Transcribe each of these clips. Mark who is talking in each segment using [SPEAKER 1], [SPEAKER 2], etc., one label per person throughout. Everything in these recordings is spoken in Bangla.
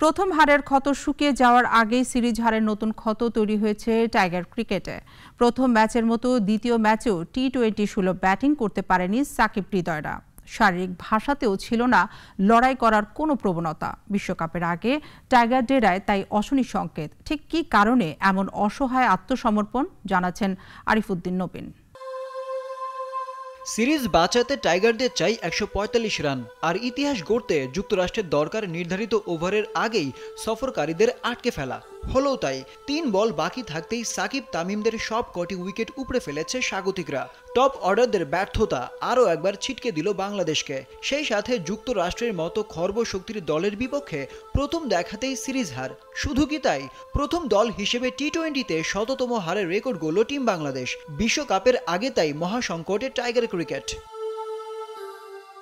[SPEAKER 1] প্রথম হারের ক্ষত শুকিয়ে যাওয়ার আগেই সিরিজ হারের নতুন ক্ষত তৈরি হয়েছে টাইগার ক্রিকেটে। প্রথম ম্যাচের মতো দ্বিতীয় ম্যাচেও টি-20 সুলভ ব্যাটিং করতে পারেনি সাকিব হৃদয়রা। শারীরিক ভাষাতেও ছিল না লড়াই করার কোনো প্রবণতা। বিশ্বকাপের আগে টাইগার ডেরায় তাই অশনি সংকেত। ঠিক কী কারণে এমন অসহায় আত্মসমর্পণ জানাচ্ছেন আরিফুদ্দিন নবীন।
[SPEAKER 2] সিরিজ বাঁচাতে টাইগারদের চাই ১৪৫ রান, আর ইতিহাস গড়তে যুক্তরাষ্ট্রের দরকার নির্ধারিত ওভারের আগেই সফরকারীদের আটকে ফেলা। হলেও তাই ৩ বল বাকি থাকতেই সাকিব তামিমদের সব কটি উইকেট উপড়ে ফেলেছে স্বাগতিকরা। টপ অর্ডারদের ব্যর্থতা আরও একবার ছিটকে দিল বাংলাদেশকে। সেই সাথে যুক্তরাষ্ট্রের মতো খর্বশক্তির দলের বিপক্ষে প্রথম দেখাতেই সিরিজ হার। শুধু কি তাই, প্রথম দল হিসেবে টি-20তে শততম হারের রেকর্ড গড়ল টিম বাংলাদেশ। বিশ্বকাপের আগে তাই মহাসংকটে টাইগার ক্রিকেট।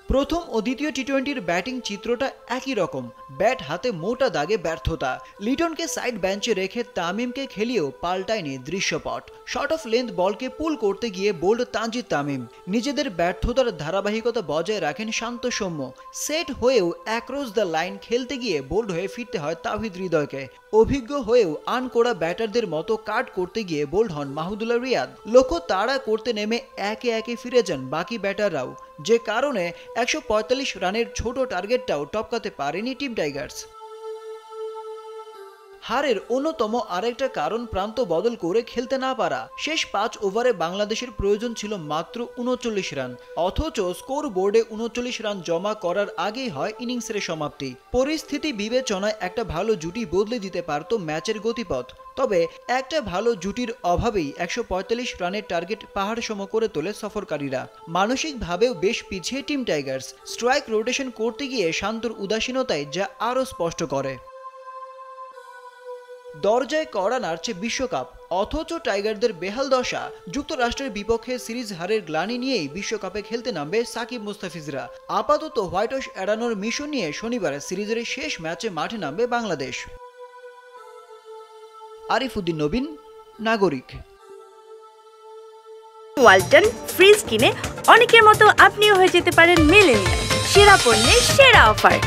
[SPEAKER 2] প্রথম ও দ্বিতীয় টি-20র ব্যাটিং চিত্রটা একই রকম। ব্যাট হাতে মোটা দাগে ব্যর্থতা। লিটনকে সাইড বেঞ্চে রেখে তামিমকে খেলিয়েও পাল্টায়নি দৃশ্যপট। শর্ট অফ লেন্থ বলকে পুল করতে গিয়ে বোল্ড তানজিদ তামিম। নিজেদের ব্যর্থতার ধারাবাহিকতা বজায় রাখেন শান্ত সৌম্য। সেট হয়েও অ্যাক্রস দ্য লাইন খেলতে গিয়ে বোল্ড হয়ে ফিরতে হয় তাওহিদ হৃদয়কে। অভিজ্ঞ হয়েও আনকোড়া ব্যাটারদের মতো কাট করতে গিয়ে বোল্ড হন মাহমুদুল্লাহ রিয়াদ। লক্ষ্য তাড়া করতে নেমে একে একে ফিরে যান বাকি ব্যাটাররাও, যে কারণে ১৪৫ রানের ছোট টার্গেটটাও টপকাতে পারেনি টিম টাইগার্স। হারের অন্যতম আরেকটা কারণ প্রান্ত বদল করে খেলতে না পারা। শেষ ৫ ওভারে বাংলাদেশের প্রয়োজন ছিল মাত্র ৩৯ রান, অথচ স্কোর বোর্ডে ৩৯ রান জমা করার আগেই হয় ইনিংসের সমাপ্তি। পরিস্থিতি বিবেচনায় একটা ভালো জুটি বদলে দিতে পারত ম্যাচের গতিপথ। তবে একটা ভালো জুটির অভাবেই ১৪৫ রানের টার্গেট পাহাড় সম করে তোলে সফরকারীরা। মানসিকভাবেও বেশ পিছিয়ে টিম টাইগার্স। স্ট্রাইক রোটেশন করতে গিয়ে শান্তর উদাসীনতায় যা আরও স্পষ্ট করে। দরজায় কড়া নাড়ছে বিশ্বকাপ, অথচ টাইগারদের বেহাল দশা। যুক্তরাষ্ট্রের বিপক্ষে সিরিজ হারের গ্লানি নিয়েই বিশ্বকাপে খেলতে নামবে সাকিব মুস্তাফিজরা। আপাতত হোয়াইট ওয়াশ এড়ানোর মিশন নিয়ে শনিবার সিরিজের শেষ ম্যাচে মাঠে নামবে বাংলাদেশ। আরিফুদ্দিন নবীন, নাগরিক।
[SPEAKER 3] ওয়ালটন ফ্রিজ কিনে অনেকের মতো আপনিও হয়ে যেতে পারেন মিলেনিয়াল। সেরা পণ্যের সেরা অফার।